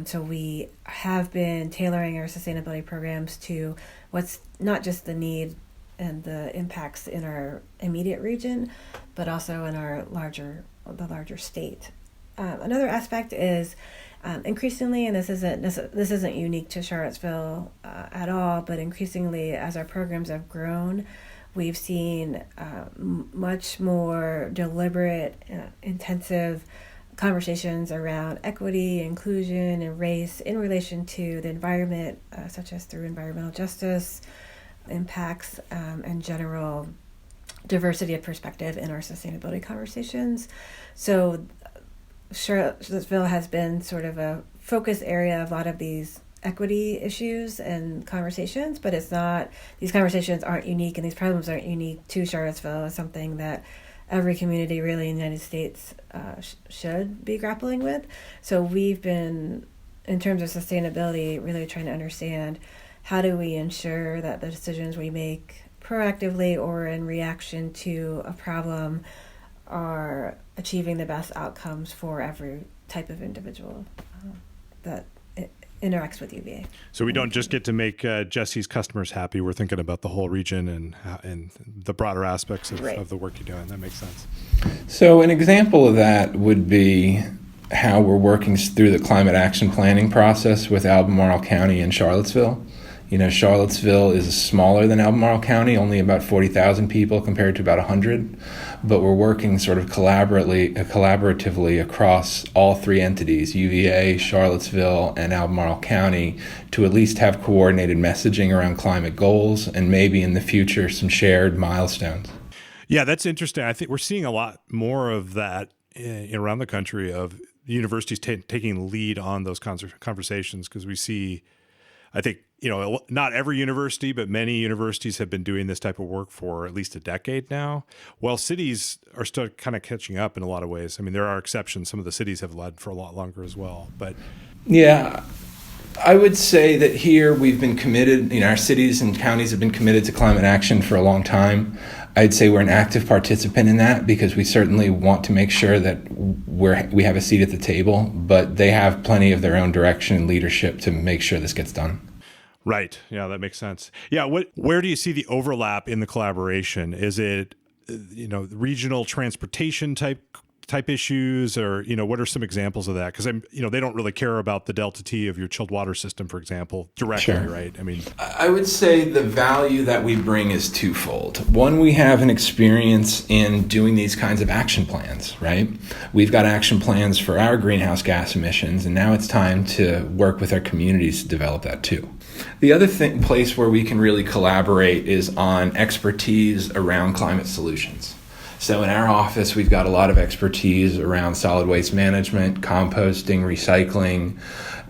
So we have been tailoring our sustainability programs to what's not just the need and the impacts in our immediate region, but also in the larger state. Another aspect is increasingly, and this isn't unique to Charlottesville at all, but increasingly as our programs have grown, we've seen much more deliberate, intensive conversations around equity, inclusion, and race in relation to the environment, such as through environmental justice, impacts, and general diversity of perspective in our sustainability conversations. So Charlottesville has been sort of a focus area of a lot of these equity issues and conversations, but these conversations aren't unique and these problems aren't unique to Charlottesville. It's something that every community really in the United States should be grappling with. So we've been, in terms of sustainability, really trying to understand how do we ensure that the decisions we make proactively or in reaction to a problem are achieving the best outcomes for every type of individual that interacts with UVA. So we don't just get to make Jesse's customers happy. We're thinking about the whole region and the broader aspects of the work you're doing. That makes sense. So an example of that would be how we're working through the climate action planning process with Albemarle County and Charlottesville. You know, Charlottesville is smaller than Albemarle County, only about 40,000 people compared to about 100. But we're working sort of collaboratively across all three entities, UVA, Charlottesville, and Albemarle County, to at least have coordinated messaging around climate goals and maybe in the future some shared milestones. Yeah, that's interesting. I think we're seeing a lot more of that around the country of universities taking the lead on those conversations because we see, I think, not every university, but many universities have been doing this type of work for at least a decade now, while cities are still kind of catching up in a lot of ways. I mean, there are exceptions. Some of the cities have led for a lot longer as well. But yeah, I would say that here we've been committed, our cities and counties have been committed to climate action for a long time. I'd say we're an active participant in that because we certainly want to make sure that we have a seat at the table, but they have plenty of their own direction and leadership to make sure this gets done. Right. Yeah, that makes sense. Yeah. Where do you see the overlap in the collaboration? Is it, regional transportation type issues, or what are some examples of that? Because they don't really care about the delta T of your chilled water system, for example, directly, Sure. Right? I mean, I would say the value that we bring is twofold. One, we have an experience in doing these kinds of action plans, right? We've got action plans for our greenhouse gas emissions, and now it's time to work with our communities to develop that too. The other place where we can really collaborate is on expertise around climate solutions. So in our office, we've got a lot of expertise around solid waste management, composting, recycling,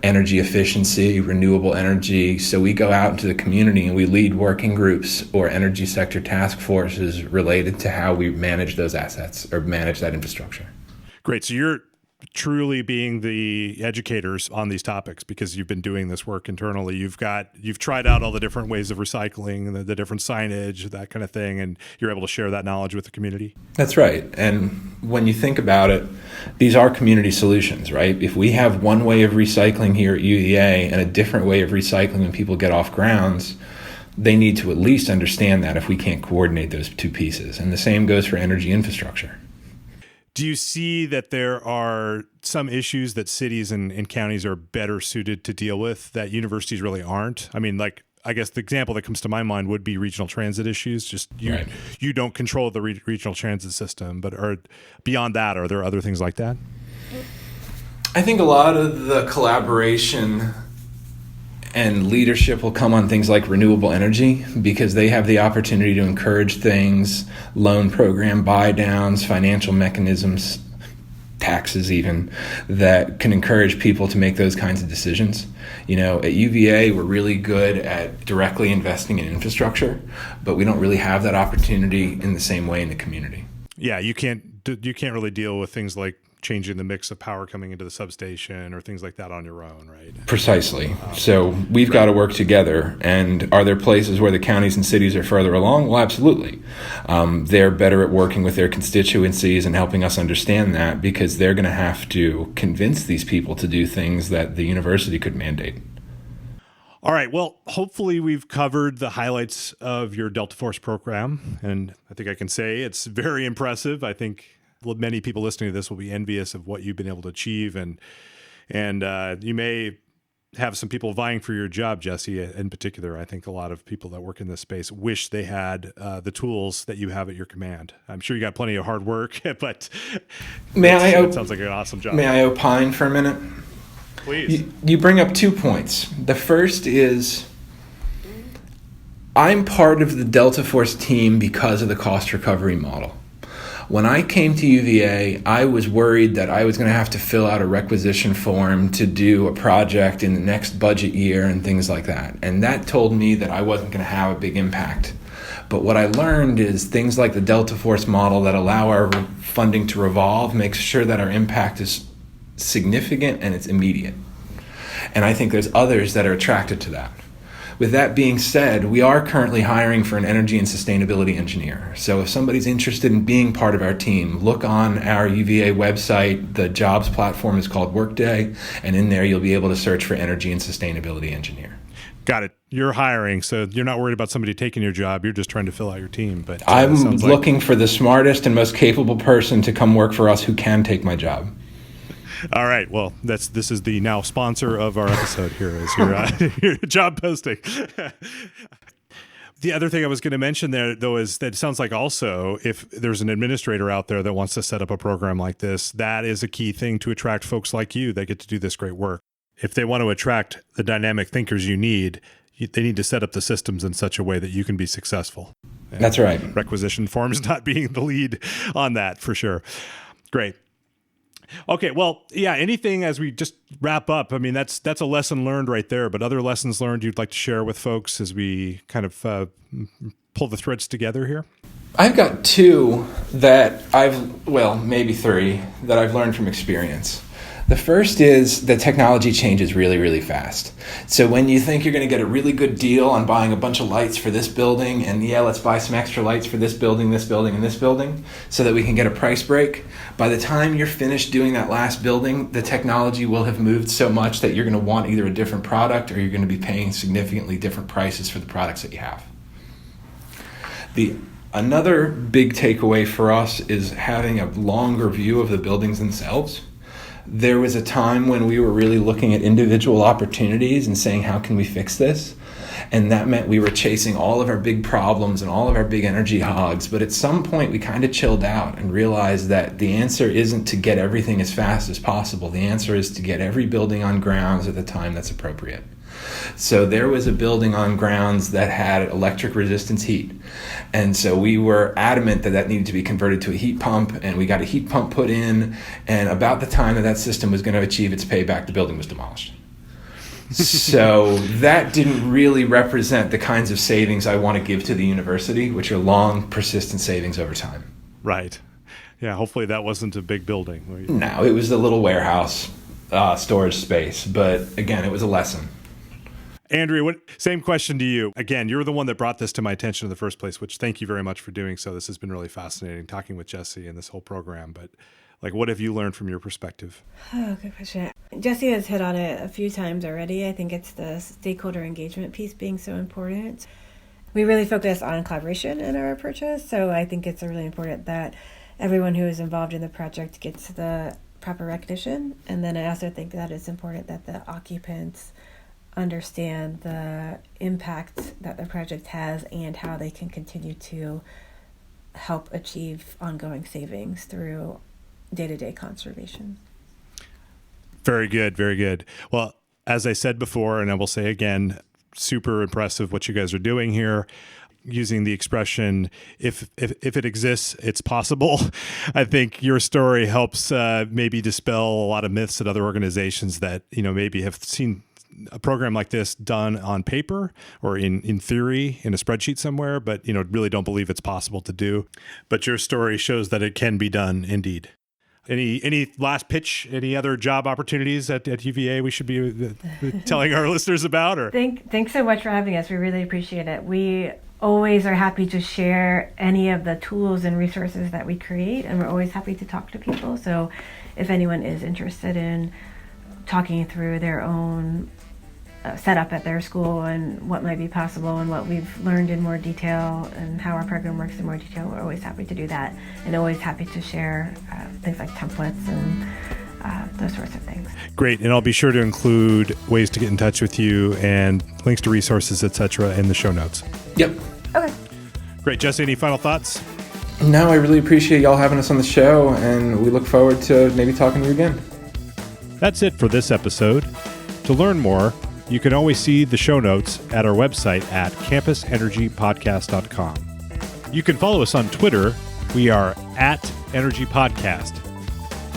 energy efficiency, renewable energy. So we go out into the community and we lead working groups or energy sector task forces related to how we manage those assets or manage that infrastructure. Great. So you're truly being the educators on these topics because you've been doing this work internally. You've tried out all the different ways of recycling, the different signage, that kind of thing, and you're able to share that knowledge with the community. That's right. And when you think about it, these are community solutions, right? If we have one way of recycling here at UEA and a different way of recycling when people get off grounds, they need to at least understand that if we can't coordinate those two pieces. And the same goes for energy infrastructure. Do you see that there are some issues that cities and counties are better suited to deal with that universities really aren't? I mean, like, I guess the example that comes to my mind would be regional transit issues. Just you don't control the regional transit system, but beyond that, are there other things like that? I think a lot of the collaboration and leadership will come on things like renewable energy because they have the opportunity to encourage things, loan program buy downs, financial mechanisms, taxes even, that can encourage people to make those kinds of decisions. You know, at UVA, we're really good at directly investing in infrastructure, but we don't really have that opportunity in the same way in the community. Yeah, you can't really deal with things like changing the mix of power coming into the substation or things like that on your own, right? Precisely. So we've got to work together. And are there places where the counties and cities are further along? Well, absolutely. They're better at working with their constituencies and helping us understand that because they're going to have to convince these people to do things that the university could mandate. All right. Well, hopefully we've covered the highlights of your Delta Force program. And I think I can say it's very impressive. I think many people listening to this will be envious of what you've been able to achieve. And you may have some people vying for your job, Jesse, in particular. I think a lot of people that work in this space wish they had the tools that you have at your command. I'm sure you got plenty of hard work, but it sounds like an awesome job. May I opine for a minute? Please. You bring up 2 points. The first is I'm part of the Delta Force team because of the cost recovery model. When I came to UVA, I was worried that I was going to have to fill out a requisition form to do a project in the next budget year and things like that. And that told me that I wasn't going to have a big impact. But what I learned is things like the Delta Force model that allow our funding to revolve makes sure that our impact is significant and it's immediate. And I think there's others that are attracted to that. With that being said, we are currently hiring for an energy and sustainability engineer. So if somebody's interested in being part of our team, look on our UVA website. The jobs platform is called Workday, and in there you'll be able to search for energy and sustainability engineer. Got it. You're hiring, so you're not worried about somebody taking your job. You're just trying to fill out your team. But I'm looking for the smartest and most capable person to come work for us who can take my job. All right. Well, this is the now sponsor of our episode here is your job posting. The other thing I was going to mention there, though, is that it sounds like also if there's an administrator out there that wants to set up a program like this, that is a key thing to attract folks like you that get to do this great work. If they want to attract the dynamic thinkers you need, they need to set up the systems in such a way that you can be successful. And that's right. Requisition forms not being the lead on that for sure. Great. Okay, well, yeah, anything as we just wrap up, I mean, that's a lesson learned right there, but other lessons learned you'd like to share with folks as we kind of pull the threads together here? I've got 2 that maybe 3 that I've learned from experience. The first is that technology changes really, really fast. So when you think you're going to get a really good deal on buying a bunch of lights for this building, and let's buy some extra lights for this building, and this building, so that we can get a price break, by the time you're finished doing that last building, the technology will have moved so much that you're going to want either a different product or you're going to be paying significantly different prices for the products that you have. Another big takeaway for us is having a longer view of the buildings themselves. There was a time when we were really looking at individual opportunities and saying, how can we fix this? And that meant we were chasing all of our big problems and all of our big energy hogs. But at some point, we kind of chilled out and realized that the answer isn't to get everything as fast as possible. The answer is to get every building on grounds at the time that's appropriate. So there was a building on grounds that had electric resistance heat. And so we were adamant that that needed to be converted to a heat pump, and we got a heat pump put in. And about the time that that system was going to achieve its payback, the building was demolished. So that didn't really represent the kinds of savings I want to give to the university, which are long, persistent savings over time. Right. Yeah, hopefully that wasn't a big building. No, it was a little warehouse storage space. But again, it was a lesson. Andrea, same question to you. Again, you're the one that brought this to my attention in the first place, which thank you very much for doing so. This has been really fascinating talking with Jesse and this whole program. But what have you learned from your perspective? Oh, good question. Jesse has hit on it a few times already. I think it's the stakeholder engagement piece being so important. We really focus on collaboration in our approaches, so I think it's really important that everyone who is involved in the project gets the proper recognition. And then I also think that it's important that the occupants understand the impact that the project has and how they can continue to help achieve ongoing savings through day-to-day conservation. Very good, very good. Well, as I said before, and I will say again, super impressive what you guys are doing here. Using the expression, if it exists, it's possible. I think your story helps maybe dispel a lot of myths at other organizations that, maybe have seen a program like this done on paper or in theory in a spreadsheet somewhere, but, really don't believe it's possible to do. But your story shows that it can be done indeed. Any last pitch? Any other job opportunities at UVA we should be telling our listeners about? Or thanks so much for having us. We really appreciate it. We always are happy to share any of the tools and resources that we create, and we're always happy to talk to people. So if anyone is interested in talking through their own setup at their school and what might be possible and what we've learned in more detail and how our program works in more detail, we're always happy to do that, and always happy to share things like templates and those sorts of things. Great. And I'll be sure to include ways to get in touch with you and links to resources, etc., in the show notes. Yep. Okay. Great. Jesse, any final thoughts? No, I really appreciate y'all having us on the show, and we look forward to maybe talking to you again. That's it for this episode. To learn more, you can always see the show notes at our website at campusenergypodcast.com. You can follow us on Twitter. We are @EnergyPodcast.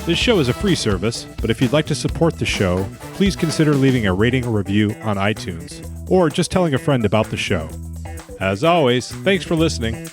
This show is a free service, but if you'd like to support the show, please consider leaving a rating or review on iTunes, or just telling a friend about the show. As always, thanks for listening.